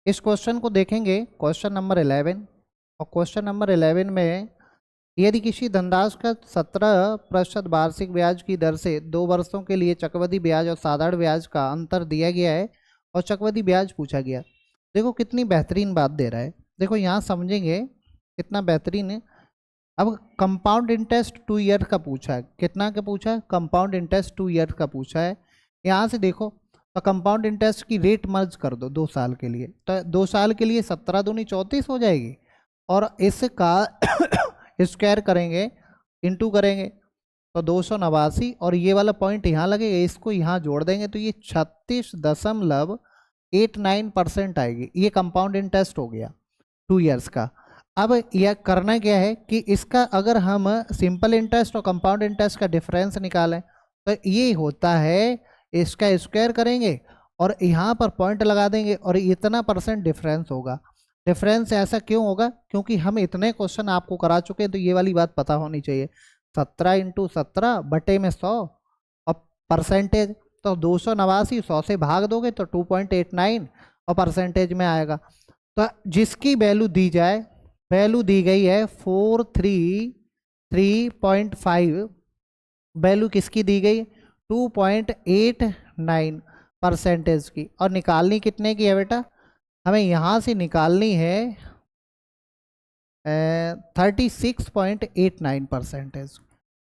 इस क्वेश्चन को देखेंगे, क्वेश्चन नंबर 11। और क्वेश्चन नंबर 11 में यदि किसी धनराशि का 17% वार्षिक ब्याज की दर से 2 वर्षों के लिए चक्रवृद्धि ब्याज और साधारण ब्याज का अंतर दिया गया है और चक्रवृद्धि ब्याज पूछा गया। देखो कितनी बेहतरीन बात दे रहा है, देखो यहाँ समझेंगे कितना बेहतरीन है। अब कंपाउंड इंटरेस्ट 2 ईयर का पूछा है, कितना का पूछा है? कंपाउंड इंटरेस्ट 2 ईयर का पूछा है। यहाँ से देखो तो कंपाउंड इंटरेस्ट की रेट मर्ज कर दो 2 साल के लिए, तो 2 साल के लिए 17 दूनी 34 हो जाएगी, और इसका स्क्वायर करेंगे, इनटू करेंगे तो 289, और ये वाला पॉइंट यहाँ लगेगा, इसको यहाँ जोड़ देंगे तो ये 36.89% आएगी। ये कंपाउंड इंटरेस्ट हो गया 2 ईयर्स का। अब यह करना क्या है कि इसका अगर हम सिंपल इंटरेस्ट और कंपाउंड इंटरेस्ट का डिफरेंस निकालें तो ये होता है, इसका स्क्वायर करेंगे और यहाँ पर पॉइंट लगा देंगे और इतना % डिफरेंस होगा। डिफरेंस ऐसा क्यों होगा? क्योंकि हम इतने क्वेश्चन आपको करा चुके हैं तो ये वाली बात पता होनी चाहिए। 17 × 17 बटे में 100 और परसेंटेज तो 289, 100 से भाग दोगे तो 2.89 और परसेंटेज में आएगा। तो जिसकी वैल्यू दी जाए, वैल्यू दी गई है 433.5, वैल्यू किसकी दी गई? 2.89% की। और निकालनी कितने की है बेटा? हमें यहाँ से निकालनी है 36.89%।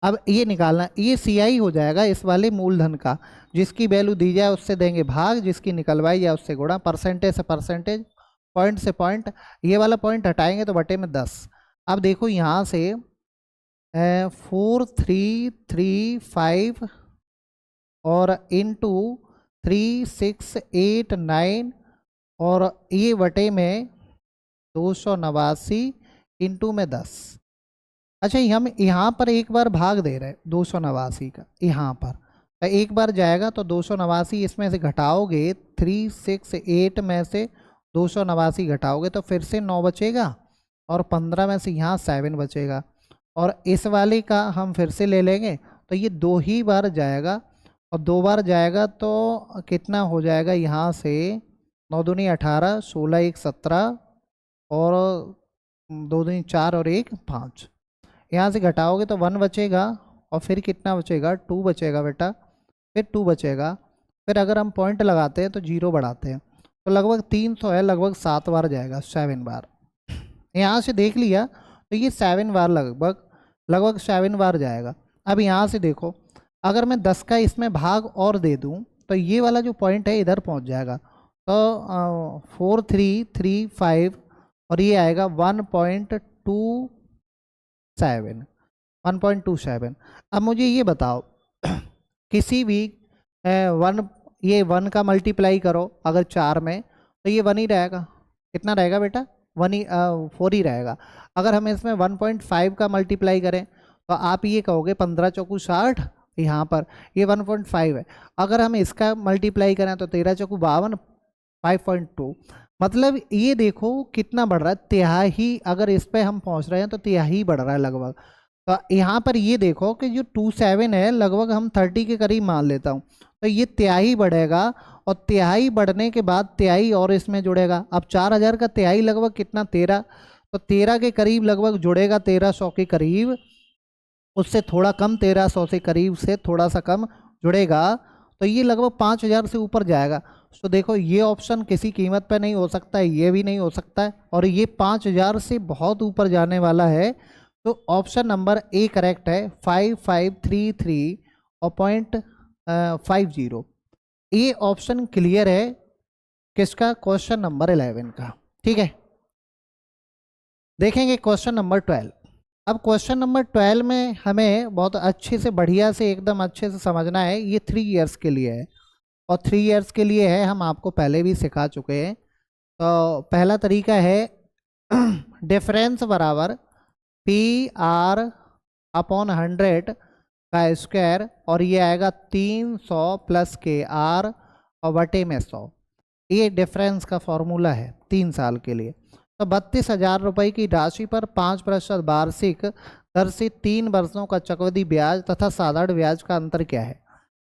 अब ये निकालना, ये CI हो जाएगा इस वाले मूलधन का, जिसकी वैल्यू दी जाए उससे देंगे भाग, जिसकी निकलवाई जाए उससे गुणा, परसेंटेज से परसेंटेज, पॉइंट से पॉइंट, ये वाला पॉइंट हटाएंगे तो बटे में 10। अब देखो यहाँ से 4335 और इंटू 3689 और ये बटे में 289 इंटू में 10। अच्छा, हम यहाँ पर एक बार भाग दे रहे हैं 289 का, यहाँ पर एक बार जाएगा तो 289 इसमें से घटाओगे, 368 में से 289 घटाओगे तो फिर से 9 बचेगा, और 15 में से यहाँ 7 बचेगा, और इस वाले का हम फिर से ले लेंगे तो ये 2 ही बार जाएगा, और 2 बार जाएगा तो कितना हो जाएगा यहाँ से 9 दूनी 18, 16 1 17 और 2 दूनी 4 और 1 5। यहाँ से घटाओगे तो 1 बचेगा, और फिर कितना बचेगा? 2 बचेगा बेटा, फिर 2 बचेगा, फिर अगर हम पॉइंट लगाते हैं तो 0 बढ़ाते हैं तो लगभग 300 है, लगभग 7 बार जाएगा, 7 बार। यहाँ से देख लिया तो ये 7 बार लगभग 7 बार जाएगा। अब यहाँ से देखो, अगर मैं 10 का इसमें भाग और दे दूँ तो ये वाला जो पॉइंट है इधर पहुँच जाएगा, तो 4335 और ये आएगा 1.27। अब मुझे ये बताओ किसी भी 1 का मल्टीप्लाई करो अगर 4 में तो ये 1 ही रहेगा। कितना रहेगा बेटा? 4 ही रहेगा। अगर हम इसमें 1.5 का मल्टीप्लाई करें तो आप ये कहोगे 15 चौकू 60, यहाँ पर ये 1.5 है। अगर हम इसका मल्टीप्लाई करें तो 13 चौकू 52, 5.2। मतलब ये देखो कितना बढ़ रहा है, तिहाई। अगर इस पे हम पहुंच रहे हैं तो तिहाई बढ़ रहा है लगभग। तो यहाँ पर ये देखो कि जो 27 है लगभग हम 30 के करीब मान लेता हूँ, तो ये तिहाई बढ़ेगा, और तिहाई बढ़ने के बाद तिहाई और इसमें जुड़ेगा। अब 4000 का तिहाई लगभग कितना? 13, तो 13 के करीब लगभग जुड़ेगा, 1300 के करीब, उससे थोड़ा कम, 1300 से करीब से थोड़ा सा कम जुड़ेगा, तो ये लगभग 5000 से ऊपर जाएगा। तो देखो ये ऑप्शन किसी कीमत पे नहीं हो सकता है, ये भी नहीं हो सकता है, और ये 5000 से बहुत ऊपर जाने वाला है। तो ऑप्शन नंबर ए करेक्ट है, 5533 और 0.50। ये ऑप्शन क्लियर है किसका? क्वेश्चन नंबर 11 का। ठीक है, देखेंगे क्वेश्चन नंबर 12। अब क्वेश्चन नंबर 12 में हमें बहुत अच्छे से, बढ़िया से, एकदम अच्छे से समझना है। ये 3 ईयर्स के लिए है, और 3 ईयर्स के लिए है, हम आपको पहले भी सिखा चुके हैं। तो पहला तरीका है डिफरेंस बराबर PR/100 का स्क्वायर, और ये आएगा 300 प्लस KR और बटे में 100। ये डिफरेंस का फॉर्मूला है 3 साल के लिए। तो 32,000 रुपये की राशि पर 5% वार्षिक दर से 3 वर्षों का चक्रवृद्धि ब्याज तथा साधारण ब्याज का अंतर क्या है?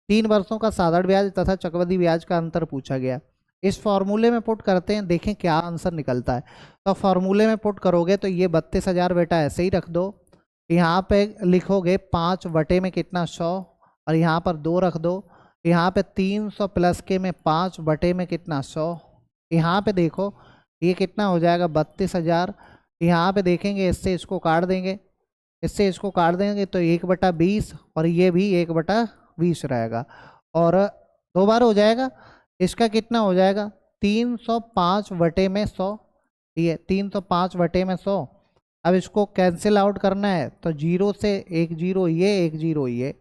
3 वर्षों का साधारण ब्याज तथा चक्रवृद्धि ब्याज का अंतर पूछा गया। इस फॉर्मूले में पुट करते हैं, देखें क्या आंसर निकलता है। तो फॉर्मूले में पुट करोगे तो ये 32,000 बेटा ऐसे ही रख दो, यहाँ पे लिखोगे 5 बटे में कितना 100, और यहाँ पर 2 रख दो, यहाँ पे 300 प्लस के में 5 बटे में कितना 100, यहाँ पे देखो ये कितना हो जाएगा 32,000। यहाँ पे देखेंगे इससे इसको काट देंगे, इससे इसको काट देंगे तो 1/20, और ये भी 1/20 रहेगा, और 2 बार हो जाएगा। इसका कितना हो जाएगा 305 बटे में 100, ये 305 बटे में 100। अब इसको कैंसिल आउट करना है तो 0 से 1 0 ये 1 0 ये,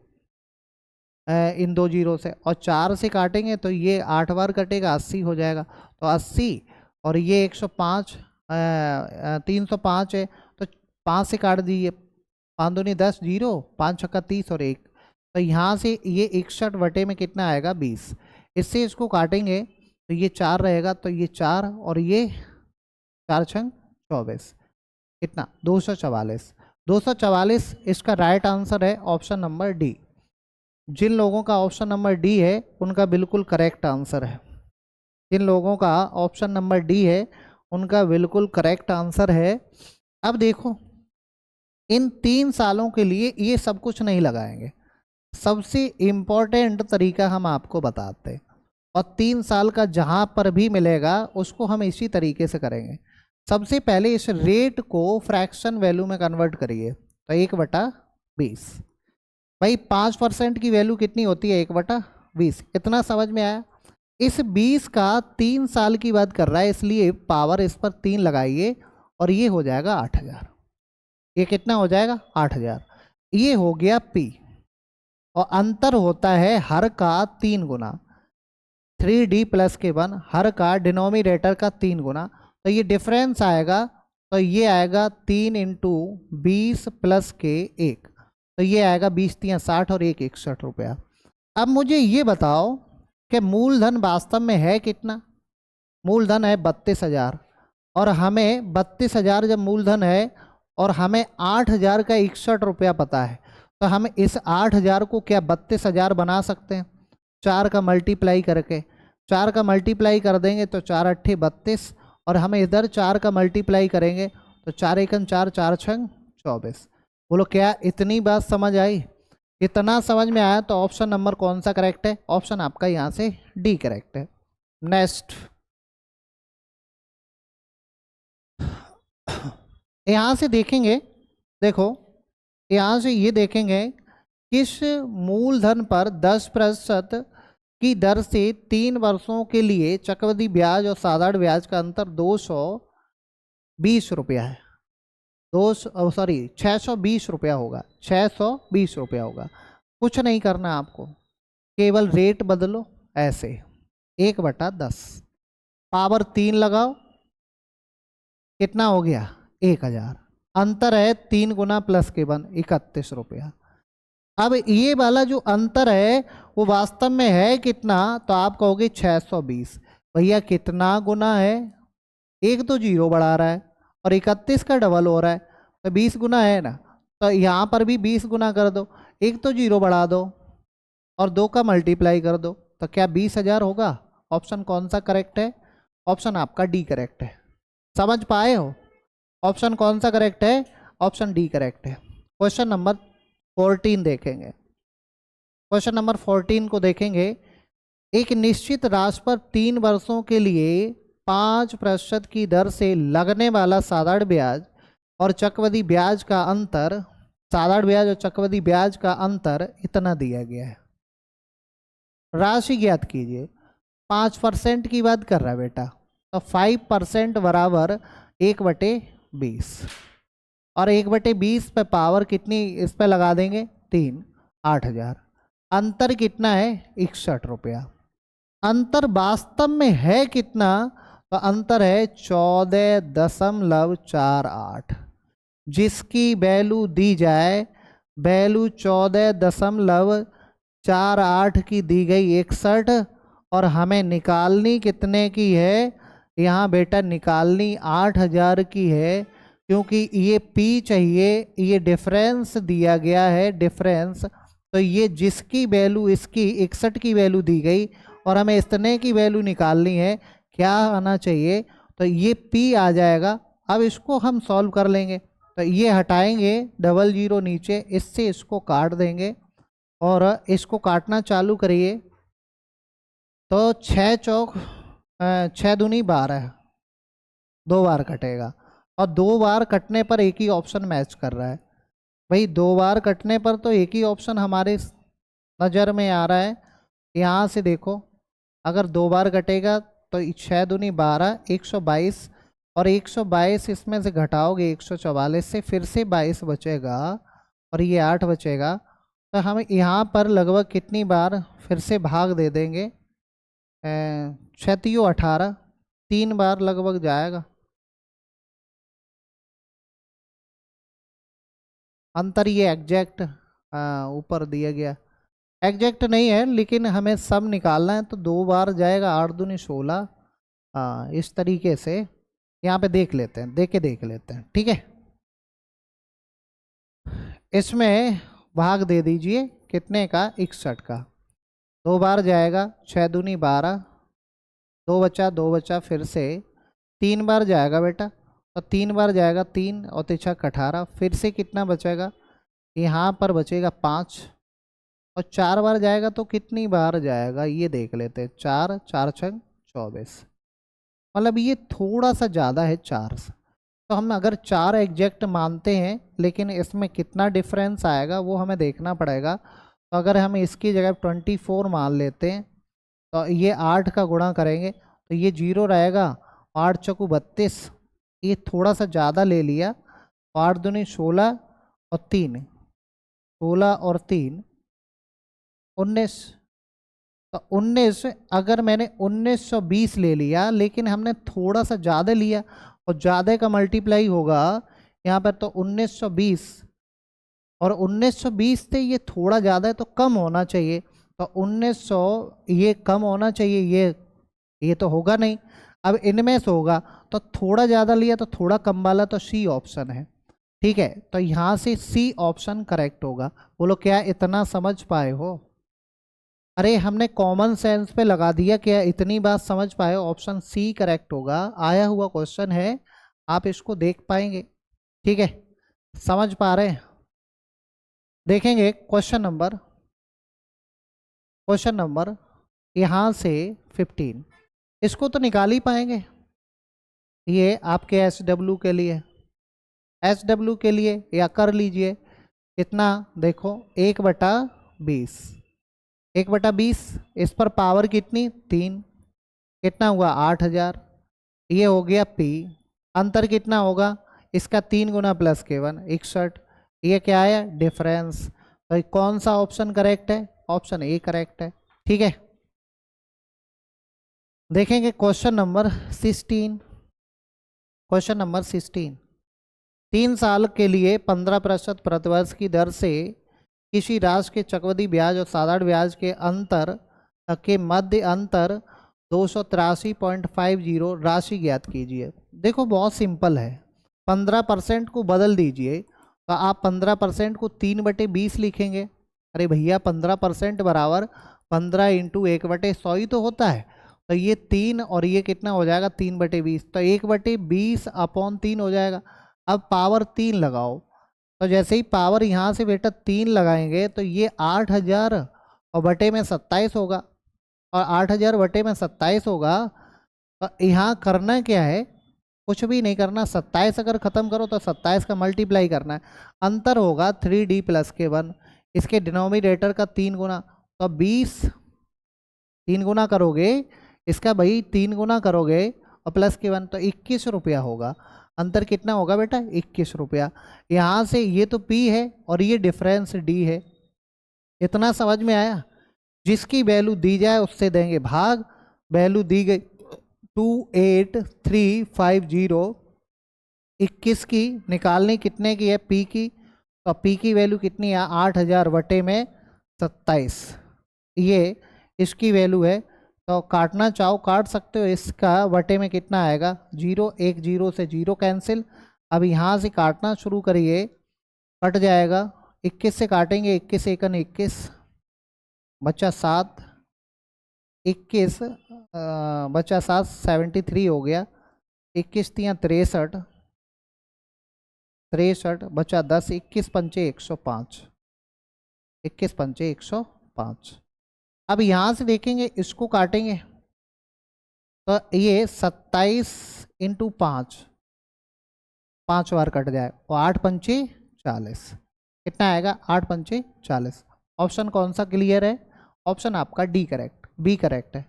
इन 2 0 से, और 4 से काटेंगे तो ये 8 बार कटेगा, 80 हो जाएगा। तो 80 और ये 105, 305 है तो 5 से काट दीजिए, 5 दूनी 10, 0 5 छक्का 30 और 1, तो यहाँ से ये 61 बटे में कितना आएगा 20। इससे इसको काटेंगे तो ये 4 रहेगा, तो ये 4 और ये 4 छंग 24, कितना 244। 244 इसका राइट आंसर है ऑप्शन नंबर डी। जिन लोगों का ऑप्शन नंबर डी है उनका बिल्कुल करेक्ट आंसर है, जिन लोगों का ऑप्शन नंबर डी है उनका बिल्कुल करेक्ट आंसर है। अब देखो इन 3 सालों के लिए ये सब कुछ नहीं लगाएंगे, सबसे इम्पोर्टेंट तरीका हम आपको बताते हैं, और 3 साल का जहाँ पर भी मिलेगा उसको हम इसी तरीके से करेंगे। सबसे पहले इस रेट को फ्रैक्शन वैल्यू में कन्वर्ट करिए, तो 1/20, भाई 5% की वैल्यू कितनी होती है 1/20, इतना समझ में आया। इस 20 का 3 साल की बात कर रहा है, इसलिए पावर इस पर 3 लगाइए और ये हो जाएगा 8,000, ये कितना हो जाएगा 8,000, ये हो गया P, और अंतर होता है हर का 3 गुना, 3D प्लस के 1 हर का डिनोमिनेटर का 3 गुना, तो ये डिफरेंस आएगा, तो ये आएगा 3 × 20 प्लस के 1, तो ये आएगा 20 × 60 और 1 61 रुपया। अब मुझे ये बताओ कि मूलधन वास्तव में है कितना। मूलधन है 32,000, और हमें 32,000 जब मूलधन है और हमें 8,000 का 61 रुपया पता है, तो हम इस 8,000 को क्या 32,000 बना सकते हैं 4 का मल्टीप्लाई करके। 4 का मल्टीप्लाई कर देंगे तो 4 अट्ठे 32, और हम इधर 4 का मल्टीप्लाई करेंगे तो 4 एकम 4, 4 छंग 24। बोलो क्या इतनी बात समझ आई? इतना समझ में आया तो ऑप्शन नंबर कौन सा करेक्ट है? ऑप्शन आपका यहाँ से डी करेक्ट है। नेक्स्ट, यहाँ से देखेंगे, देखो यहाँ से ये देखेंगे किस मूलधन पर 10% की दर से 3 वर्षों के लिए चक्रवृद्धि ब्याज और साधारण ब्याज का अंतर 220 रुपया है। 620 रुपया होगा, 620 रुपया होगा। कुछ नहीं करना आपको, केवल रेट बदलो ऐसे 1/10, पावर 3 लगाओ, कितना हो गया 1,000, अंतर है 3 गुना प्लस के 1 31 रुपया। अब ये वाला जो अंतर है वो वास्तव में है कितना, तो आप कहोगे 620। भैया कितना गुना है, एक तो 0 बढ़ा रहा है और 31 का डबल हो रहा है, तो 20 गुना है ना, तो यहाँ पर भी 20 गुना कर दो, एक तो 0 बढ़ा दो और 2 का मल्टीप्लाई कर दो, तो क्या 20,000 होगा? ऑप्शन कौन सा करेक्ट है? ऑप्शन आपका डी करेक्ट है। समझ पाए हो? ऑप्शन कौन सा करेक्ट है? ऑप्शन डी करेक्ट है। क्वेश्चन नंबर 14 देखेंगे। क्वेश्चन नंबर 14 को देखेंगे। एक निश्चित राशि पर 3 वर्षों के लिए 5% की दर से लगने वाला साधारण ब्याज और चक्रवृद्धि ब्याज का अंतर, साधारण ब्याज और चक्रवृद्धि ब्याज का अंतर इतना दिया गया है। राशि ज्ञात कीजिए। 5% की बात कर रहा है बेटा, तो 5% बराबर 1/20, और 1/20 पे पावर कितनी इस पे लगा देंगे 3, 8,000। अंतर कितना है 61 रुपया। अंतर वास्तव में है कितना, तो अंतर है 14.48, जिसकी वैल्यू दी जाए, वैल्यू 14.48 की दी गई 61, और हमें निकालनी कितने की है यहाँ बेटा? निकालनी 8,000 की है, क्योंकि ये P चाहिए, ये डिफरेंस दिया गया है, डिफरेंस। तो ये जिसकी वैल्यू, इसकी 61 की वैल्यू दी गई और हमें इतने की वैल्यू निकालनी है, क्या आना चाहिए, तो ये p आ जाएगा। अब इसको हम सॉल्व कर लेंगे, तो ये हटाएंगे, डबल जीरो नीचे, इससे इसको काट देंगे और इसको काटना चालू करिए। तो 6 चौक 6 दूनी 12, 2 बार कटेगा और 2 बार कटने पर एक ही ऑप्शन मैच कर रहा है। भाई 2 बार कटने पर तो एक ही ऑप्शन हमारे नज़र में आ रहा है। यहाँ से देखो, अगर 2 बार कटेगा तो 6 दूनी 12, 122, और 122 इसमें से घटाओगे 144 से, फिर से 22 बचेगा और ये 8 बचेगा। तो हम यहाँ पर लगभग कितनी बार फिर से भाग दे देंगे, 6×3 = 18, 3 बार लगभग जाएगा। अंतर ये एग्जैक्ट ऊपर दिया गया एग्जैक्ट नहीं है, लेकिन हमें सब निकालना है, तो 2 बार जाएगा, 8×2 = 16। हाँ, इस तरीके से यहाँ पे देख लेते हैं, देख लेते हैं, ठीक है। इसमें भाग दे दीजिए कितने का, 61 का। 2 बार जाएगा, 6×2 = 12, 2 बचा फिर से, 3 बार जाएगा बेटा, तो 3 बार जाएगा, 3 और 3×18, फिर से कितना बचेगा, यहाँ पर बचेगा 5, और 4 बार जाएगा तो कितनी बार जाएगा ये देख लेते हैं, 4, 4×6 = 24। मतलब ये थोड़ा सा ज़्यादा है 4 से, तो हम अगर 4 एग्जैक्ट मानते हैं, लेकिन इसमें कितना डिफरेंस आएगा वो हमें देखना पड़ेगा। तो अगर हम इसकी जगह 24 मान लेते हैं, तो ये 8 का गुणा करेंगे तो ये 0 रहेगा, 8×4 = 32, ये थोड़ा सा ज़्यादा ले लिया, 8×2 = 16 और 3, 16 और 3 19, तो 19, अगर मैंने 1920 ले लिया, लेकिन हमने थोड़ा सा ज़्यादा लिया और ज़्यादा का मल्टीप्लाई होगा यहाँ पर, तो 1920, और 1920 से ये थोड़ा ज़्यादा है तो कम होना चाहिए, तो 1900 ये कम होना चाहिए, ये तो होगा नहीं। अब इनमें से होगा, तो थोड़ा ज़्यादा लिया तो थोड़ा कम वाला, तो सी ऑप्शन है, ठीक है। तो यहाँ से सी ऑप्शन करेक्ट होगा। बोलो क्या इतना समझ पाए हो? अरे हमने कॉमन सेंस पे लगा दिया, क्या इतनी बात समझ पाए? ऑप्शन सी करेक्ट होगा, आया हुआ क्वेश्चन है, आप इसको देख पाएंगे, ठीक है, समझ पा रहे हैं। देखेंगे क्वेश्चन नंबर यहाँ से 15, इसको तो निकाल ही पाएंगे। ये आपके SW के लिए, SW के लिए या कर लीजिए, कितना देखो, 1/20, 1/20, इस पर पावर कितनी 3, कितना हुआ 8000, ये हो गया P। अंतर कितना होगा इसका, 3 × +K1 61, ये क्या है डिफरेंस। तो कौन सा ऑप्शन करेक्ट है? ऑप्शन ए करेक्ट है, ठीक है। देखेंगे क्वेश्चन नंबर 16। क्वेश्चन नंबर 16, 3 साल के लिए 15% प्रतिवर्ष की दर से किसी राशि के चक्रवृद्धि ब्याज और साधारण ब्याज के अंतर के मध्य अंतर 283.50 राशि ज्ञात कीजिए। देखो बहुत सिंपल है, 15% को बदल दीजिए, तो आप 15% को 3/20 लिखेंगे। अरे भैया 15% बराबर 15 × 1/100 ही तो होता है, तो ये 3 और ये कितना हो जाएगा 3/20, तो 1/20/3 हो जाएगा। अब पावर 3 लगाओ, तो जैसे ही पावर यहाँ से बेटा 3 लगाएंगे तो ये 8000 और बटे में 27 होगा, और 8000 बटे में 27 होगा, तो यहाँ करना क्या है, कुछ भी नहीं करना, 27 अगर ख़त्म करो तो 27 का मल्टीप्लाई करना है। अंतर होगा 3D + K1, इसके डिनोमिनेटर का 3 गुना, तो 20 3 गुना करोगे इसका, भाई 3 गुना करोगे और +K1, तो 21 रुपया होगा। अंतर कितना होगा बेटा 21 रुपया। यहाँ से ये तो P है और ये डिफरेंस D है। इतना समझ में आया? जिसकी वैल्यू दी जाए उससे देंगे भाग, वैल्यू दी गई 28350, 21 की निकालनी कितने की है P की, तो P की वैल्यू कितनी है 8000 बटे में 27, ये इसकी वैल्यू है। तो काटना चाहो काट सकते हो, इसका बटे में कितना आएगा 0, 1 0 से 0 कैंसिल। अब यहाँ से काटना शुरू करिए, कट जाएगा, 21 से काटेंगे, 21 × 1 = 21, बचा 7, 21 बचा 7, 73 हो गया। 21 तियाँ 63, 63 बचा 10, 21 पंचे 105, 21 पंचे 105। अब यहाँ से देखेंगे, इसको काटेंगे तो ये 27 इंटू 5, 5 बार कट जाए, और 8 पंचे 40, कितना आएगा? 8 पंचे 40। ऑप्शन कौन सा क्लियर है? ऑप्शन आपका डी करेक्ट, बी करेक्ट है।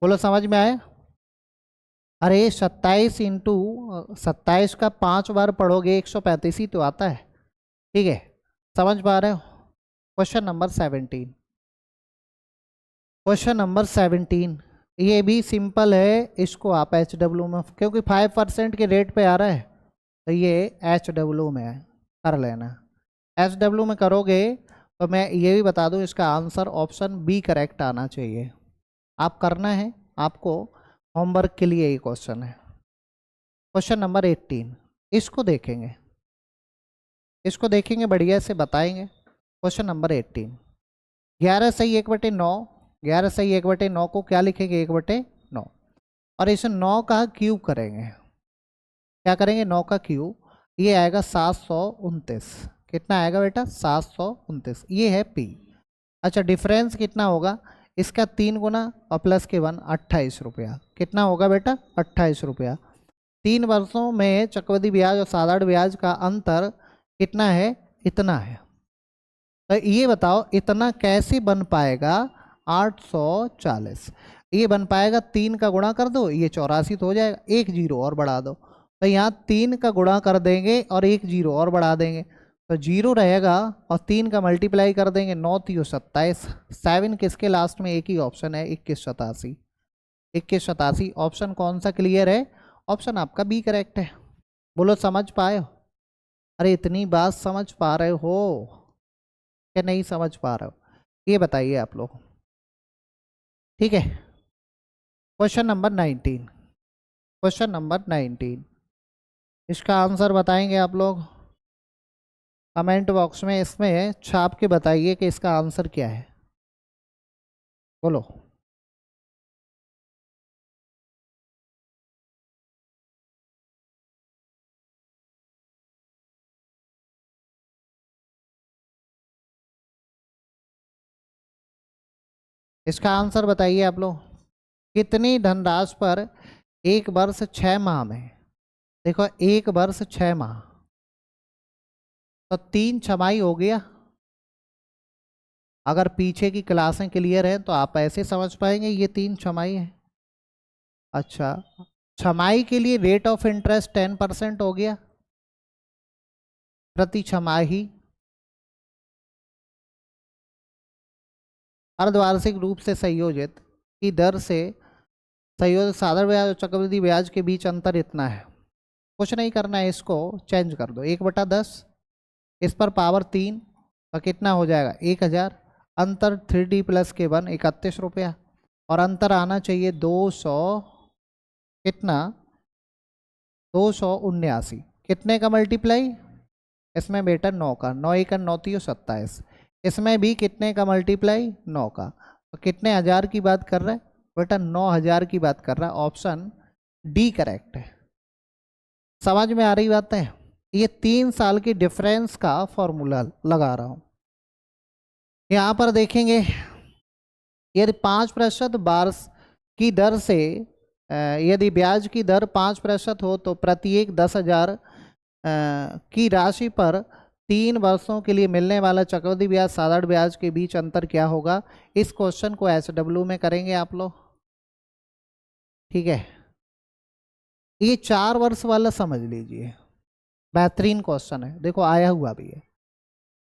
बोलो समझ में आया? अरे 27 इंटू 27 का 5 बार पढ़ोगे 135 ही तो आता है। ठीक है, समझ पा रहे हो? क्वेश्चन नंबर 17, क्वेश्चन नंबर 17 ये भी सिंपल है। इसको आप HW में, क्योंकि 5% के रेट पे आ रहा है तो ये HW में है, कर लेना। HW में करोगे तो मैं ये भी बता दूं, इसका आंसर ऑप्शन बी करेक्ट आना चाहिए। आप करना है, आपको होमवर्क के लिए ये क्वेश्चन है। क्वेश्चन नंबर 18 इसको देखेंगे, इसको देखेंगे, बढ़िया से बताएंगे। क्वेश्चन नंबर 18, 11 सही 1/9, 11 सही 1/9 को क्या लिखेंगे? 1/9, और इसे 9 का क्यूब करेंगे। क्या करेंगे? 9 का क्यूब, ये आएगा 729। कितना आएगा बेटा? 729। ये है पी। अच्छा, डिफरेंस कितना होगा? इसका 3 गुना और प्लस के 1, 28 रुपया। कितना होगा बेटा? 28 रुपया। 3 वर्षों में चक्रवृद्धि ब्याज और साधारण ब्याज का अंतर कितना है? इतना है। तो ये बताओ इतना कैसे बन पाएगा? 840। ये बन पाएगा, 3 का गुणा कर दो, ये 84 तो हो जाएगा, एक जीरो और बढ़ा दो। तो यहाँ 3 का गुणा कर देंगे और एक जीरो और बढ़ा देंगे, तो जीरो रहेगा, और 3 का मल्टीप्लाई कर देंगे, 9 3 27। 7 किसके लास्ट में? एक ही ऑप्शन है, 2187। 2187 ऑप्शन कौन सा क्लियर है? ऑप्शन आपका बी करेक्ट है। बोलो समझ पाए हो? अरे इतनी बात समझ पा रहे हो क्या नहीं समझ पा रहे हो? ये बताइए आप लोग। ठीक है, क्वेश्चन नंबर 19, क्वेश्चन नंबर 19 इसका आंसर बताएंगे आप लोग। कमेंट बॉक्स में इसमें छाप के बताइए कि इसका आंसर क्या है। बोलो। इसका आंसर बताइए आप लोग। कितनी धनराशि पर एक वर्ष 6 माह में, देखो एक वर्ष 6 माह, तो 3 छमाही हो गया। अगर पीछे की क्लासें क्लियर हैं तो आप ऐसे समझ पाएंगे ये 3 छमाही है। अच्छा, छमाही के लिए रेट ऑफ इंटरेस्ट 10% हो गया प्रति छमाही। अर्धवार्षिक रूप से संयोजित की दर से संयोजित साधारण ब्याज और चक्रवृद्धि ब्याज के बीच अंतर इतना है। कुछ नहीं करना है, इसको चेंज कर दो, 1/10, इस पर पावर 3, तो कितना हो जाएगा? 1000। अंतर 3D प्लस के 1, 31 रुपया, और अंतर आना चाहिए 200, कितना? 279। कितने का मल्टीप्लाई? इसमें बेटा 9 का, 9 1 9 3 27। इसमें भी कितने का मल्टीप्लाई? 9 का। तो कितने हज़ार की बात कर रहा है बेटा? 9000 की बात कर रहा है। ऑप्शन डी करेक्ट है। समझ में आ रही बात है? ये 3 साल की डिफरेंस का फॉर्मूला लगा रहा हूं। यहाँ पर देखेंगे, यदि 5% वार्ष की दर से यदि ब्याज की दर 5% हो तो प्रत्येक 10,000 की राशि पर 3 वर्षों के लिए मिलने वाला चक्रवृद्धि ब्याज साधारण ब्याज के बीच अंतर क्या होगा? इस क्वेश्चन को SW में करेंगे आप लोग। ठीक है, ये 4 वर्ष वाला समझ लीजिए, बेहतरीन क्वेश्चन है, देखो आया हुआ भी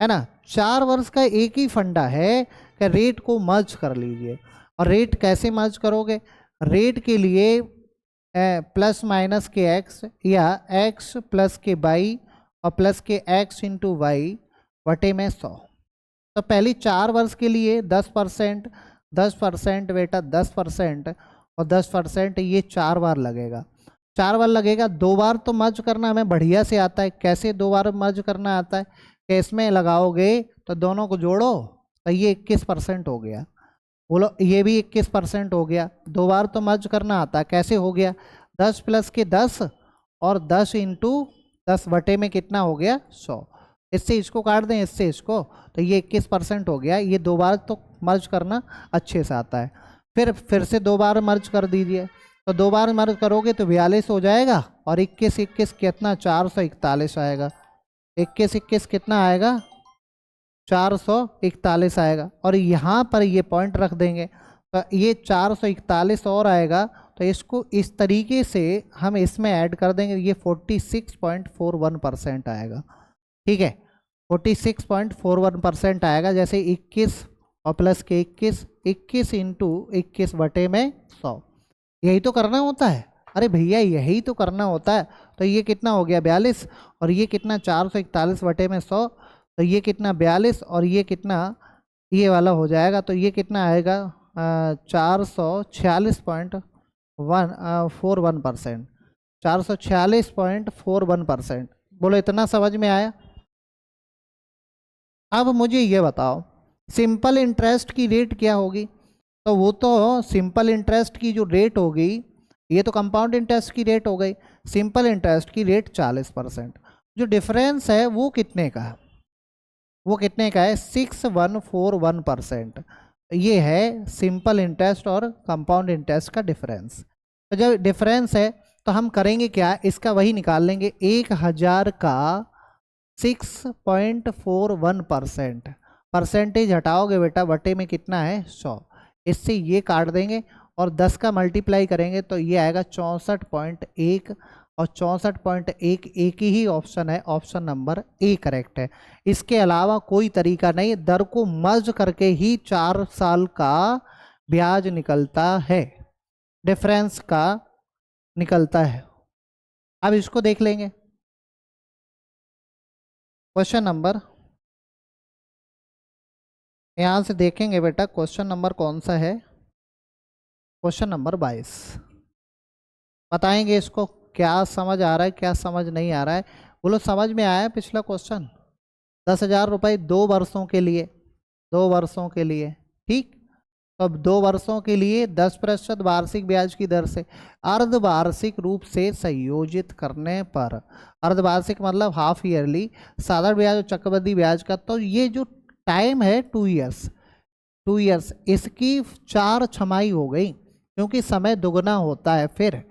है ना। 4 वर्ष का एक ही फंडा है कि रेट को मर्ज कर लीजिए। और रेट कैसे मर्ज करोगे? रेट के लिए प्लस माइनस के x या x प्लस के y और प्लस के x इंटू वाई बटे में 100। तो पहली 4 वर्ष के लिए 10%, 10% बेटा 10% और 10%, ये 4 बार लगेगा। 4 बार लगेगा, 2 बार तो मर्ज करना हमें बढ़िया से आता है। कैसे 2 बार मर्ज करना आता है? कि इसमें लगाओगे तो दोनों को जोड़ो तो ये 21% हो गया। बोलो ये भी 21% हो गया। दो बार तो मर्ज करना आता है, कैसे हो गया? 10 प्लस के 10 और 10 इंटू 10 बटे में कितना हो गया? 100। इससे इसको काट दें, इससे इसको, तो ये 21% हो गया। ये दो बार तो मर्ज करना अच्छे से आता है। फिर से दो बार मर्ज कर दीजिए, तो दो बार मर्ज करोगे तो 42 हो जाएगा, और 21 21 कितना? 441 आएगा। 21 21 कितना आएगा? 441 आएगा। और यहाँ पर ये पॉइंट रख देंगे तो ये 441 और आएगा। तो इसको इस तरीके से हम इसमें ऐड कर देंगे, ये 46.41% आएगा। ठीक है, 46.41% आएगा। जैसे 21 और प्लस के 21, 21 इंटू 21 बटे में 100, यही तो करना होता है। अरे भैया यही तो करना होता है। तो ये कितना हो गया? 42, और ये कितना? 441 बटे में 100, तो ये कितना? 42, और ये कितना? ये वाला हो जाएगा, तो ये कितना आएगा? 446.41%। 446.41%। बोलो इतना समझ में आया? अब मुझे ये बताओ, सिंपल इंटरेस्ट की रेट क्या होगी? तो वो तो सिंपल इंटरेस्ट की जो रेट होगी, ये तो कंपाउंड इंटरेस्ट की रेट हो गई। सिंपल इंटरेस्ट की रेट 40%। जो डिफरेंस है वो कितने का है? वो कितने का है? 6141%। ये है सिंपल इंटरेस्ट और कंपाउंड इंटरेस्ट का डिफरेंस। तो जब डिफरेंस है तो हम करेंगे क्या? इसका वही निकाल लेंगे। 1000 का 6.41%। परसेंटेज हटाओगे बेटा, बटे में कितना है? 100। इससे ये काट देंगे और 10 का मल्टीप्लाई करेंगे तो ये आएगा 64.1, और 64.1 एक ही ऑप्शन है, ऑप्शन नंबर ए करेक्ट है। इसके अलावा कोई तरीका नहीं। दर को मर्ज करके ही 4 साल का ब्याज निकलता है, डिफरेंस का निकलता है। अब इसको देख लेंगे। क्वेश्चन नंबर, यहां से देखेंगे बेटा, क्वेश्चन नंबर कौन सा है? Question number 22। बताएंगे इसको क्या समझ आ रहा है, क्या समझ नहीं आ रहा है। बोलो समझ में आया पिछला क्वेश्चन? 10,000 रुपये 2 वर्षों के लिए, 2 वर्षों के लिए। ठीक, तो अब 2 वर्षों के लिए 10% वार्षिक ब्याज की दर से अर्धवार्षिक रूप से संयोजित करने पर, अर्धवार्षिक मतलब हाफ ईयरली, साधारण ब्याज और चक्रवृद्धि ब्याज का, तो ये जो टाइम है 2 ईयर्स, 2 ईयर्स, इसकी 4 छमाही हो गई, क्योंकि समय दुगना होता है फिर।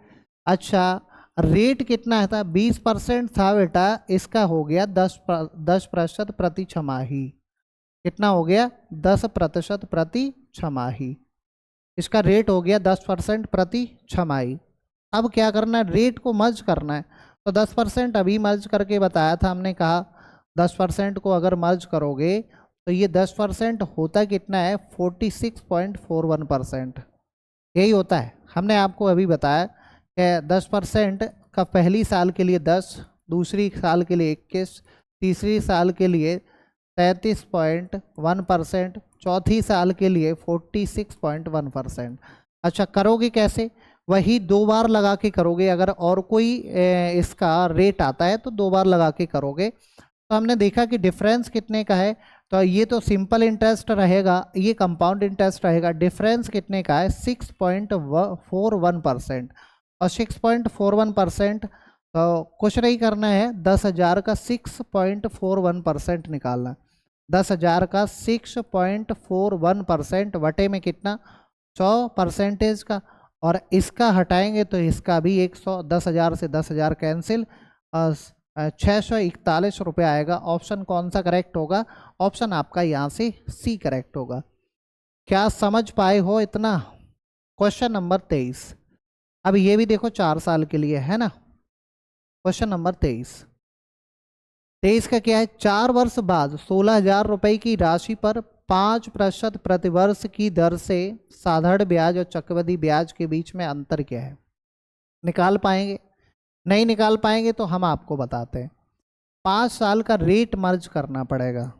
अच्छा, रेट कितना था? 20% था बेटा, इसका हो गया 10% प्रति छमाही। कितना हो गया? 10% प्रति छमाही। इसका रेट हो गया 10% प्रति छमाही। अब क्या करना है? रेट को मर्ज करना है। तो 10% अभी मर्ज करके बताया था हमने, कहा 10% को अगर मर्ज करोगे तो ये 10% होता कितना है? 46.41%। यही होता है, हमने आपको अभी बताया कि 10% का पहली साल के लिए 10, दूसरी साल के लिए 21, तीसरी साल के लिए 33.1%, चौथी साल के लिए 46.1%। अच्छा, करोगे कैसे? वही 2 बार लगा के करोगे। अगर और कोई इसका रेट आता है तो 2 बार लगा के करोगे। तो हमने देखा कि डिफरेंस कितने का है, तो ये तो सिंपल इंटरेस्ट रहेगा, ये कंपाउंड इंटरेस्ट रहेगा। डिफरेंस कितने का है? 6.41%। और 6.41%, तो कुछ नहीं करना है, 10,000 का 6.41% निकालना। 10,000 का 6.41% बटे में कितना? 100% का, और इसका हटाएंगे तो इसका भी 100। 10,000 से 10,000 कैंसिल, 641 रुपये आएगा। ऑप्शन कौन सा करेक्ट होगा? ऑप्शन आपका यहाँ से सी करेक्ट होगा। क्या समझ पाए हो इतना? Question number 23। अब ये भी देखो 4 साल के लिए है ना। Question number 23। 23 का क्या है? 4 वर्ष बाद 16,000 रुपये की राशि पर 5% प्रतिवर्ष की दर से साधारण ब्याज और चक्रवृद्धि ब्याज के बीच में अंतर क्या है? निकाल पाएंगे? नहीं निकाल पाएंगे तो हम आपको बताते हैं। 5 साल का रेट मर्ज करना पड़ेगा।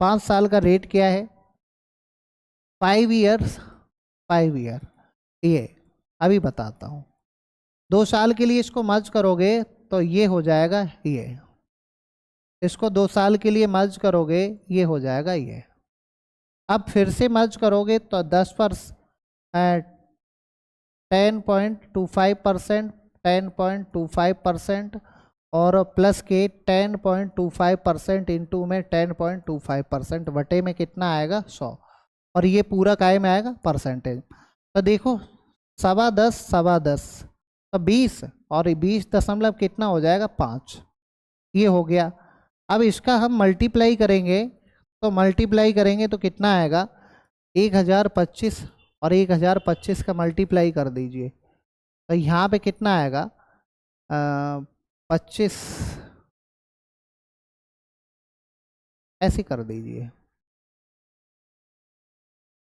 5 साल का रेट क्या है? 5 ईयर्स, 5 ईयर। ये अभी बताता हूँ। 2 साल के लिए इसको मर्ज करोगे तो ये हो जाएगा ये, इसको 2 साल के लिए मर्ज करोगे ये हो जाएगा ये। अब फिर से मर्ज करोगे तो 10.25%, 10.25% और प्लस के 10.25% इंटू में 10.25% बटे में कितना आएगा 100, और ये पूरा काय में आएगा परसेंटेज। तो देखो 10.25 तो 20, और 20 दशमलव कितना हो जाएगा 5, ये हो गया। अब इसका हम मल्टीप्लाई करेंगे, तो मल्टीप्लाई करेंगे तो कितना आएगा 1025, और 1025 का मल्टीप्लाई कर दीजिए तो यहाँ पे कितना आएगा 25, ऐसे कर दीजिए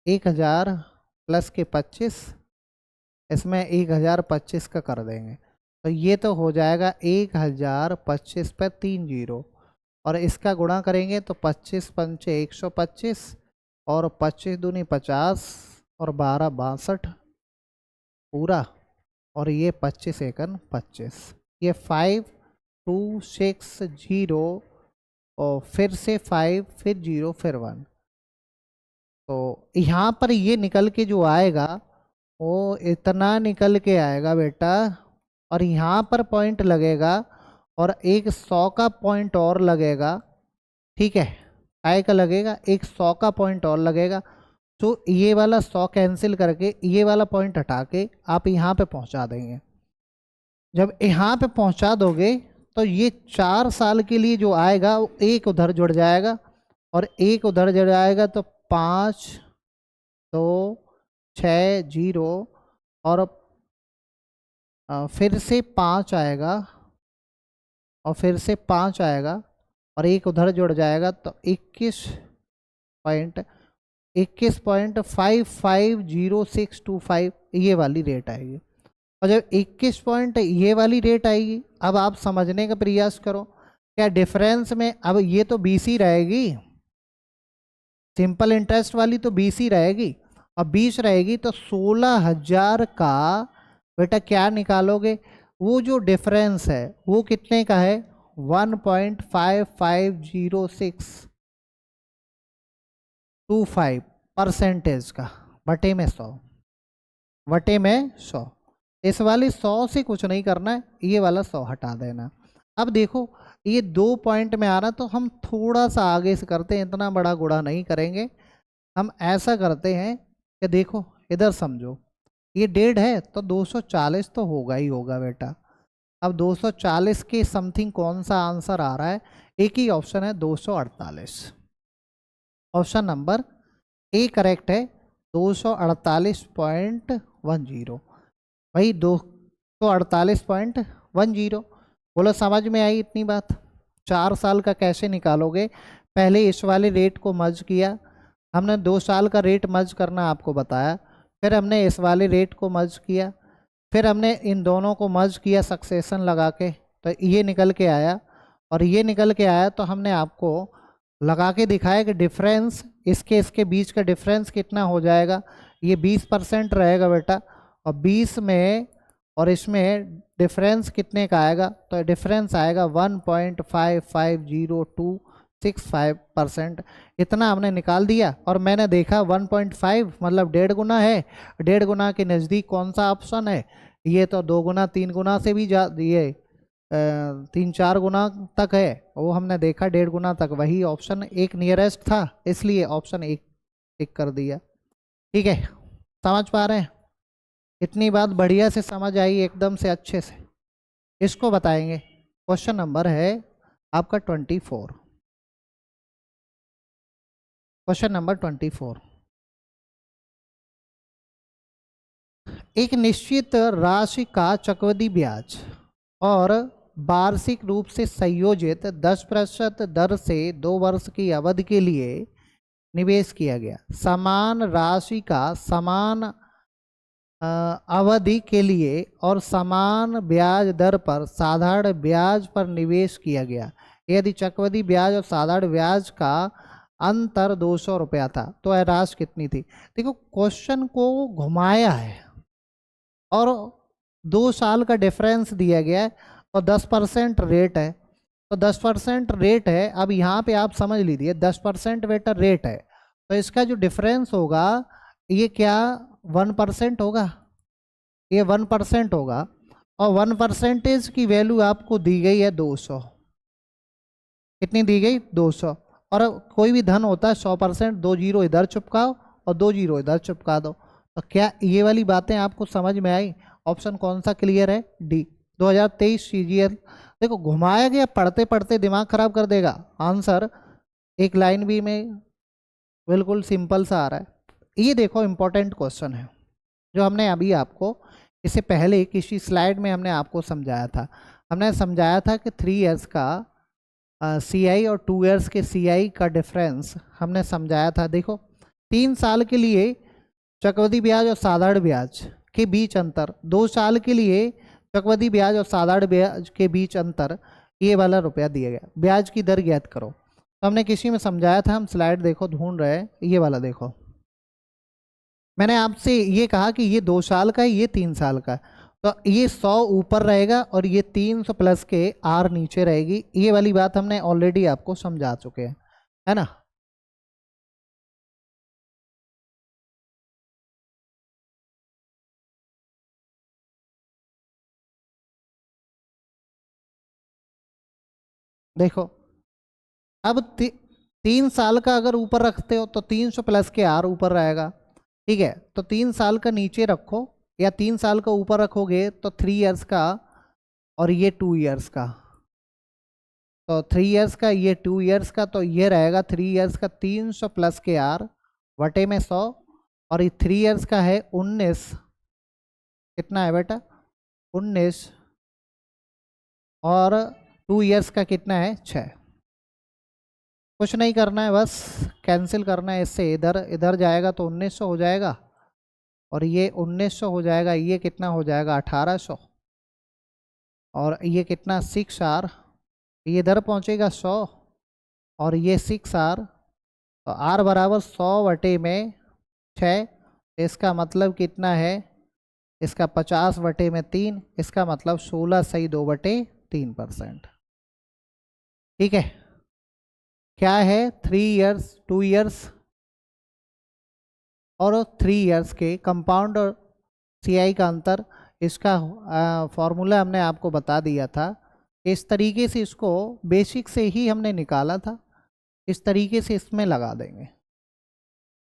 1000 प्लस के 25, इसमें 1025 का कर देंगे तो ये तो हो जाएगा 1025 पर 3 जीरो, और इसका गुणा करेंगे तो 25 पंचे 125, और 25 दूनी 50, और 12 62 पूरा, और ये 25 एकन 25, ये 5260, और फिर से 5, फिर 0, फिर 1। तो यहाँ पर ये निकल के जो आएगा वो इतना निकल के आएगा बेटा, और यहाँ पर पॉइंट लगेगा, और एक 100 का पॉइंट और लगेगा, ठीक है, आय का लगेगा, एक 100 का पॉइंट और लगेगा। तो ये वाला 100 कैंसिल करके ये वाला पॉइंट हटा के आप यहाँ पे पहुँचा देंगे। जब यहाँ पे पहुँचा दोगे तो ये 4 साल के लिए जो आएगा वो एक उधर जुड़ जाएगा, और एक उधर जुड़ जाएगा तो 5 2 6 0, और फिर से 5 आएगा, और फिर से 5 आएगा, और एक उधर जुड़ जाएगा तो 21.550625 ये वाली रेट आएगी। और जब 21 पॉइंट ये वाली रेट आएगी, अब आप समझने का प्रयास करो क्या डिफरेंस में, अब ये तो बीसी रहेगी, सिंपल इंटरेस्ट वाली तो बीसी रहेगी, और 20 रहेगी तो 16,000 का बेटा क्या निकालोगे, वो जो डिफरेंस है वो कितने का है 1.550625 परसेंटेज का, बटे में 100, बटे में 100। इस वाली 100 से कुछ नहीं करना है, ये वाला 100 हटा देना। अब देखो ये 2 पॉइंट में आ रहा, तो हम थोड़ा सा आगे से करते हैं, इतना बड़ा गुणा नहीं करेंगे, हम ऐसा करते हैं कि देखो इधर समझो, ये 1.5 है तो 240 तो होगा ही होगा बेटा। अब 240 के समथिंग कौन सा आंसर आ रहा है, एक ही ऑप्शन है 248, ऑप्शन नंबर ए करेक्ट है 248.10, भाई 248.10। बोलो समझ में आई इतनी बात। 4 साल का कैसे निकालोगे, पहले इस वाले रेट को मर्ज किया, हमने 2 साल का रेट मर्ज करना आपको बताया, फिर हमने इस वाले रेट को मर्ज किया, फिर हमने इन दोनों को मर्ज किया सक्सेशन लगा के, तो ये निकल के आया, और ये निकल के आया, तो हमने आपको लगा के दिखाया कि डिफरेंस इसके बीच का डिफरेंस कितना हो जाएगा, ये 20% रहेगा बेटा, और 20 में और इसमें डिफरेंस कितने का आएगा, तो डिफरेंस आएगा 1.550265%। इतना हमने निकाल दिया, और मैंने देखा 1.5 मतलब 1.5 गुना है, 1.5 गुना के नज़दीक कौन सा ऑप्शन है, ये तो 2 गुना 3 गुना से भी ये 3-4 गुना तक है, वो हमने देखा 1.5 गुना तक, वही ऑप्शन एक नियरेस्ट था, इसलिए ऑप्शन एक टिक कर दिया। ठीक है, समझ पा रहे हैं, इतनी बात बढ़िया से समझ आई एकदम से अच्छे से। इसको बताएंगे, क्वेश्चन नंबर है आपका 24, क्वेश्चन नंबर 24। एक निश्चित राशि का चक्रवृद्धि ब्याज और वार्षिक रूप से संयोजित 10% दर से 2 वर्ष की अवधि के लिए निवेश किया गया। समान राशि का समान अवधि के लिए और समान ब्याज दर पर साधारण ब्याज पर निवेश किया गया। यदि चक्रवृद्धि ब्याज और साधारण ब्याज का अंतर 200 रुपया था तो यह राशि कितनी थी। देखो क्वेश्चन को घुमाया है और 2 साल का डिफरेंस दिया गया है और 10% रेट है, तो 10% रेट है। अब यहाँ पे आप समझ लीजिए 10% बेटा रेट है तो इसका जो डिफरेंस होगा ये क्या 1% होगा, ये 1% होगा। और 1% की वैल्यू आपको दी गई है 200। कितनी दी गई 200। और कोई भी धन होता है 100%, 2 जीरो इधर चिपकाओ और 2 जीरो इधर चिपका दो। तो क्या ये वाली बातें आपको समझ में आई? ऑप्शन कौन सा क्लियर है? डी। 2023 सीजीएल। देखो घुमाया गया, पढ़ते पढ़ते दिमाग खराब कर देगा। आंसर एक लाइन भी में बिल्कुल सिंपल सा आ रहा है। ये देखो इंपॉर्टेंट क्वेश्चन है जो हमने अभी आपको इससे पहले किसी स्लाइड में हमने आपको समझाया था। हमने समझाया था कि 3 इयर्स का सीआई और 2 इयर्स के सीआई का डिफरेंस हमने समझाया था। देखो 3 साल के लिए चक्रवृद्धि ब्याज और साधारण ब्याज के बीच अंतर, 2 साल के लिए चक्रवृद्धि ब्याज और साधारण ब्याज के बीच अंतर ये वाला रुपया दिया गया। ब्याज की दर ज्ञात करो। तो हमने किसी में समझाया था, हम स्लाइड देखो ढूंढ रहे हैं, ये वाला देखो। मैंने आपसे ये कहा कि ये 2 साल का है, ये 3 साल का है। तो ये 100 ऊपर रहेगा और ये 300 प्लस के आर नीचे रहेगी। ये वाली बात हमने ऑलरेडी आपको समझा चुके हैं, है ना। देखो अब 3 साल का अगर ऊपर रखते हो तो 300 प्लस के आर ऊपर रहेगा, ठीक है। तो 3 साल का नीचे रखो या 3 साल का ऊपर रखोगे तो 3 इयर्स का और ये 2 इयर्स का। तो 3 इयर्स का, ये 2 इयर्स का, तो ये रहेगा 3 इयर्स का 300 प्लस के आर वटे में 100। और ये 3 इयर्स का है 19। कितना है बेटा? 19। और 2 इयर्स का कितना है? 6। कुछ नहीं करना है, बस कैंसिल करना है इससे। इधर इधर जाएगा तो 1900 हो जाएगा और ये 1900 हो जाएगा। ये कितना हो जाएगा? 1800। और ये कितना? 6R। ये इधर पहुंचेगा 100 और ये 6R। तो R बराबर 100 वटे में 6। इसका मतलब कितना है? इसका 50 वटे में 3। इसका मतलब 16 सही 2 बटे 3%। ठीक है। क्या है? 3 इयर्स, 2 इयर्स और 3 इयर्स के कंपाउंड और सीआई का अंतर। इसका फॉर्मूला हमने आपको बता दिया था। इस तरीके से इसको बेसिक से ही हमने निकाला था। इस तरीके से इसमें लगा देंगे,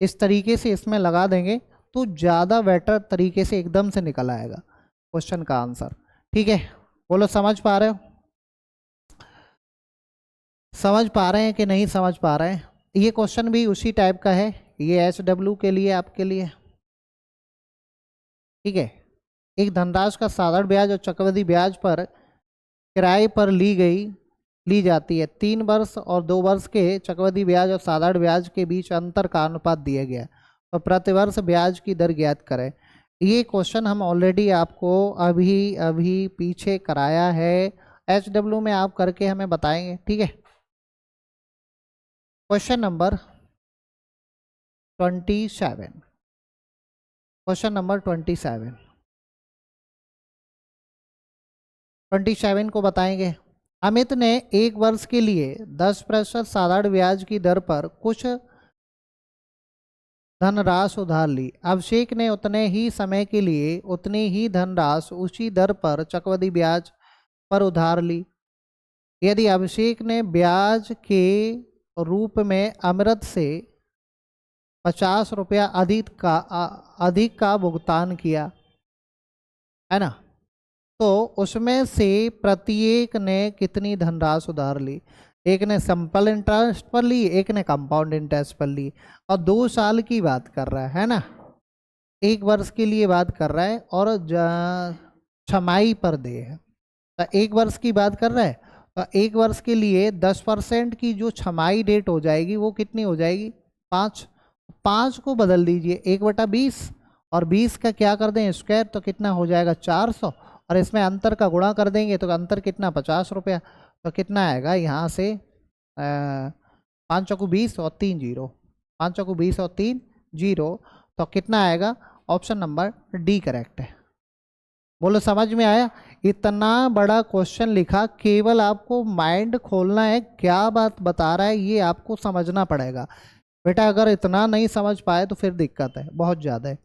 इस तरीके से इसमें लगा देंगे तो ज़्यादा बेटर तरीके से एकदम से निकल आएगा क्वेश्चन का आंसर। ठीक है, बोलो समझ पा रहे हो? समझ पा रहे हैं कि नहीं समझ पा रहे हैं? ये क्वेश्चन भी उसी टाइप का है, ये SW के लिए, आपके लिए। ठीक है। एक धनराशि का साधारण ब्याज और चक्रवृद्धि ब्याज पर किराए पर ली जाती है। 3 वर्ष और 2 वर्ष के चक्रवृद्धि ब्याज और साधारण ब्याज के बीच अंतर का अनुपात दिया गया है। तो प्रतिवर्ष ब्याज की दर ज्ञात करें। ये क्वेश्चन हम ऑलरेडी आपको अभी पीछे कराया है। SW में आप करके हमें बताएंगे, ठीक है। Question number 27। क्वेश्चन नंबर 27 को बताएंगे। अमित ने 1 वर्ष के लिए 10% साधारण ब्याज की दर पर कुछ धनराशि उधार ली। अभिषेक ने उतने ही समय के लिए उतनी ही धनराशि उसी दर पर चक्रवृद्धि ब्याज पर उधार ली। यदि अभिषेक ने ब्याज के रूप में अमृत से 50 रुपया अधिक का भुगतान किया, है ना, तो उसमें से प्रत्येक ने कितनी धनराशि उधार ली? एक ने सिंपल इंटरेस्ट पर ली, एक ने कंपाउंड इंटरेस्ट पर ली। और 2 साल की बात कर रहा है ना, 1 वर्ष के लिए बात कर रहा है और छमाही पर दे है। तो 1 वर्ष की बात कर रहा है, तो 1 वर्ष के लिए 10% की जो छमाही डेट हो जाएगी वो कितनी हो जाएगी? 5। 5 को बदल दीजिए 1/20 और 20 का क्या कर दें स्क्वायर, तो कितना हो जाएगा? 400। और इसमें अंतर का गुणा कर देंगे तो अंतर कितना? 50 रुपया। तो कितना आएगा यहाँ से? 5 चौको 20 और 3 जीरो, 5 चौको 20 और 3 जीरो। तो कितना आएगा? ऑप्शन नंबर डी करेक्ट है। बोलो समझ में आया? इतना बड़ा क्वेश्चन लिखा, केवल आपको माइंड खोलना है, क्या बात बता रहा है ये आपको समझना पड़ेगा। बेटा अगर इतना नहीं समझ पाए तो फिर दिक्कत है, बहुत ज़्यादा है,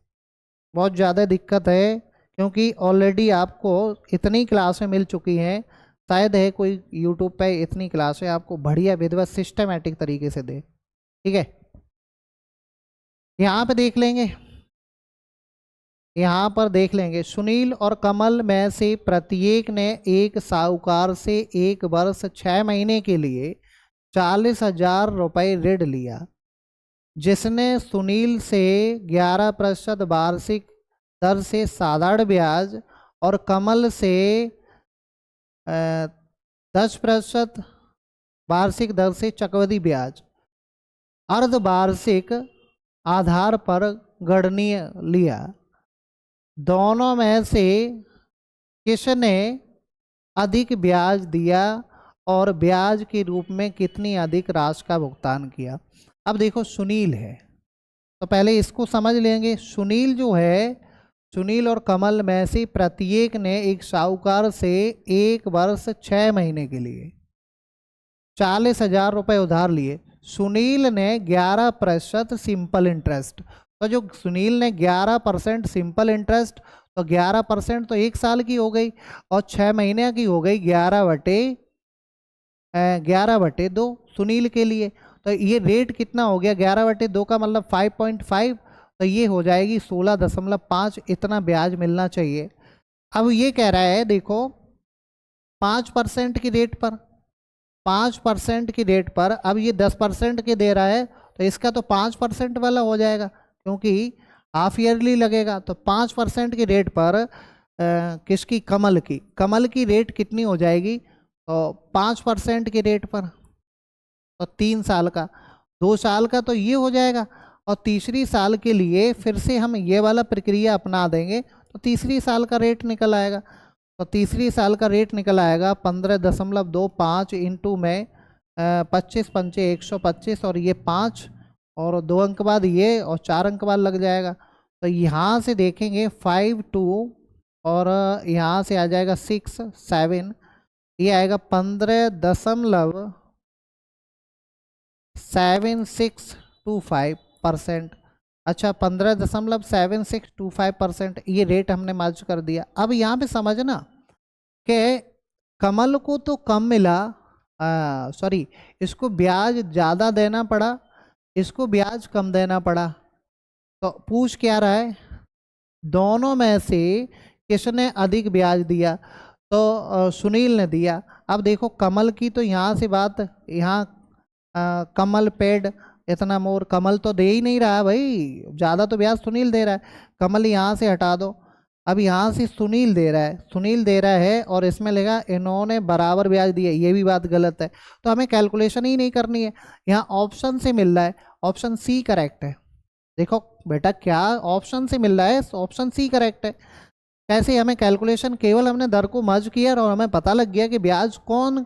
बहुत ज़्यादा दिक्कत है, क्योंकि ऑलरेडी आपको इतनी क्लासें मिल चुकी हैं। शायद है कोई यूट्यूब पे इतनी क्लासें आपको बढ़िया विधिवत सिस्टमेटिक तरीके से दे। ठीक है, यहाँ पे देख लेंगे, यहाँ पर देख लेंगे, सुनील और कमल में से प्रत्येक ने एक साहूकार से 1 वर्ष 6 महीने के लिए 40,000 रुपये ऋण लिया, जिसने सुनील से 11% वार्षिक दर से साधारण ब्याज और कमल से 10% वार्षिक दर से चक्रवृद्धि ब्याज अर्धवार्षिक आधार पर गणनीय लिया। दोनों में से किसने अधिक ब्याज दिया और ब्याज के रूप में कितनी अधिक राशि का भुगतान किया। अब देखो सुनील है, तो पहले इसको समझ लेंगे। सुनील जो है, सुनील और कमल में से प्रत्येक ने एक साहूकार से 1 वर्ष 6 महीने के लिए 40,000 रुपये उधार लिए। सुनील ने 11% सिंपल इंटरेस्ट, तो जो सुनील ने 11% सिंपल इंटरेस्ट, तो 11% तो 1 साल की हो गई और 6 महीने की हो गई 11/2 सुनील के लिए। तो ये रेट कितना हो गया, 11/2 का मतलब 5.5, तो ये हो जाएगी 16.5, इतना ब्याज मिलना चाहिए। अब ये कह रहा है देखो 5% की रेट पर, 5% की रेट पर, अब ये 10% के दे रहा है, तो इसका तो 5% वाला हो जाएगा, क्योंकि हाफ ईयरली लगेगा। तो 5% की रेट पर किसकी, कमल की रेट कितनी हो जाएगी, तो 5% की रेट पर, तो 3 साल का, 2 साल का तो ये हो जाएगा, और तीसरी साल के लिए फिर से हम ये वाला प्रक्रिया अपना देंगे, तो तीसरी साल का रेट निकल आएगा। तो तीसरी साल का रेट निकल आएगा 15.25 इंटू में 25 पंचे 125, और ये 5 और 2 अंक बाद ये, और 4 अंक बाद लग जाएगा। तो यहाँ से देखेंगे 5 2 और यहाँ से आ जाएगा 6 7, ये आएगा 15.7625%। अच्छा, 15.7625%, ये रेट हमने मार्च कर दिया। अब यहाँ पे समझना कि कमल को तो कम मिला, सॉरी, इसको ब्याज ज़्यादा देना पड़ा, इसको ब्याज कम देना पड़ा। तो पूछ क्या रहा है, दोनों में से किसने अधिक ब्याज दिया, तो सुनील ने दिया। अब देखो कमल की तो यहाँ से बात, यहाँ कमल पेड इतना मोर, कमल तो दे ही नहीं रहा है भाई, ज़्यादा तो ब्याज सुनील दे रहा है, कमल यहाँ से हटा दो। अब यहाँ से सुनील दे रहा है, सुनील दे रहा है, और इसमें लिखा इन्होंने बराबर ब्याज दिया, ये भी बात गलत है, तो हमें कैलकुलेशन ही नहीं करनी है, यहाँ ऑप्शन से मिल रहा है, ऑप्शन सी करेक्ट है। देखो बेटा क्या ऑप्शन से मिल रहा है, ऑप्शन सी करेक्ट है। कैसे, हमें कैलकुलेशन, केवल हमने दर को मर्ज किया और हमें पता लग गया कि ब्याज कौन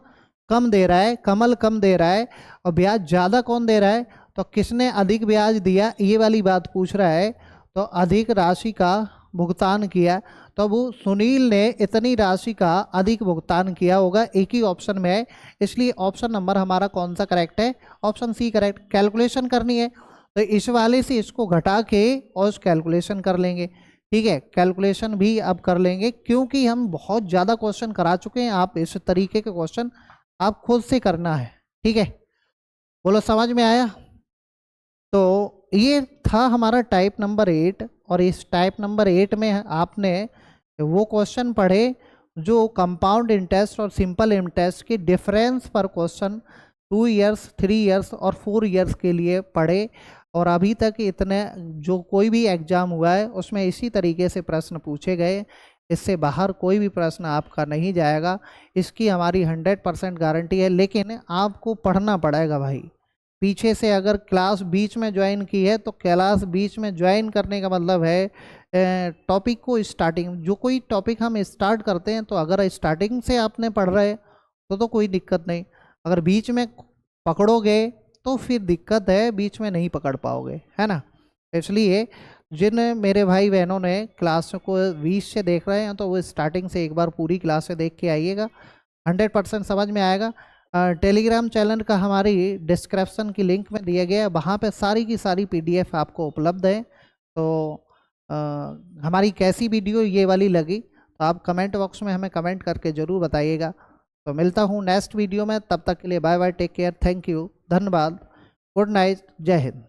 कम दे रहा है, कमल कम दे रहा है, और ब्याज ज़्यादा कौन दे रहा है, तो किसने अधिक ब्याज दिया, ये वाली बात पूछ रहा है। तो अधिक राशि का भुगतान किया, तो वो सुनील ने इतनी राशि का अधिक भुगतान किया होगा, एक ही ऑप्शन में है, इसलिए ऑप्शन नंबर हमारा कौन सा करेक्ट है, ऑप्शन सी करेक्ट। कैलकुलेशन करनी है तो इस वाले से इसको घटा के और कैलकुलेशन कर लेंगे। ठीक है, कैलकुलेशन भी अब कर लेंगे, क्योंकि हम बहुत ज़्यादा क्वेश्चन करा चुके हैं, आप इस तरीके के क्वेश्चन आप खुद से करना है। ठीक है, बोलो समझ में आया। तो ये था हमारा टाइप नंबर 8, और इस टाइप नंबर 8 में आपने वो क्वेश्चन पढ़े जो कंपाउंड इंटरेस्ट और सिंपल इंटरेस्ट के डिफरेंस पर क्वेश्चन 2 इयर्स 3 इयर्स और 4 इयर्स के लिए पढ़े, और अभी तक इतने जो कोई भी एग्ज़ाम हुआ है उसमें इसी तरीके से प्रश्न पूछे गए, इससे बाहर कोई भी प्रश्न आपका नहीं जाएगा, इसकी हमारी 100% गारंटी है। लेकिन आपको पढ़ना पड़ेगा भाई, पीछे से अगर क्लास बीच में ज्वाइन की है तो क्लास बीच में ज्वाइन करने का मतलब है टॉपिक को स्टार्टिंग, जो कोई टॉपिक हम स्टार्ट करते हैं तो अगर स्टार्टिंग से आपने पढ़ रहे तो कोई दिक्कत नहीं, अगर बीच में पकड़ोगे तो फिर दिक्कत है, बीच में नहीं पकड़ पाओगे, है ना। इसलिए जिन मेरे भाई बहनों ने क्लास को 20 से देख रहे हैं तो वो स्टार्टिंग से एक बार पूरी क्लास से देख के आइएगा, 100% समझ में आएगा। टेलीग्राम चैनल का हमारी डिस्क्रिप्शन की लिंक में दिया गया है, वहाँ पे सारी की सारी PDF आपको उपलब्ध है। तो अ, हमारी कैसी वीडियो ये वाली लगी तो आप कमेंट बॉक्स में हमें कमेंट करके ज़रूर बताइएगा। तो मिलता हूँ नेक्स्ट वीडियो में, तब तक के लिए bye bye, take care, thank you, धन्यवाद, गुड नाइट, जय हिंद।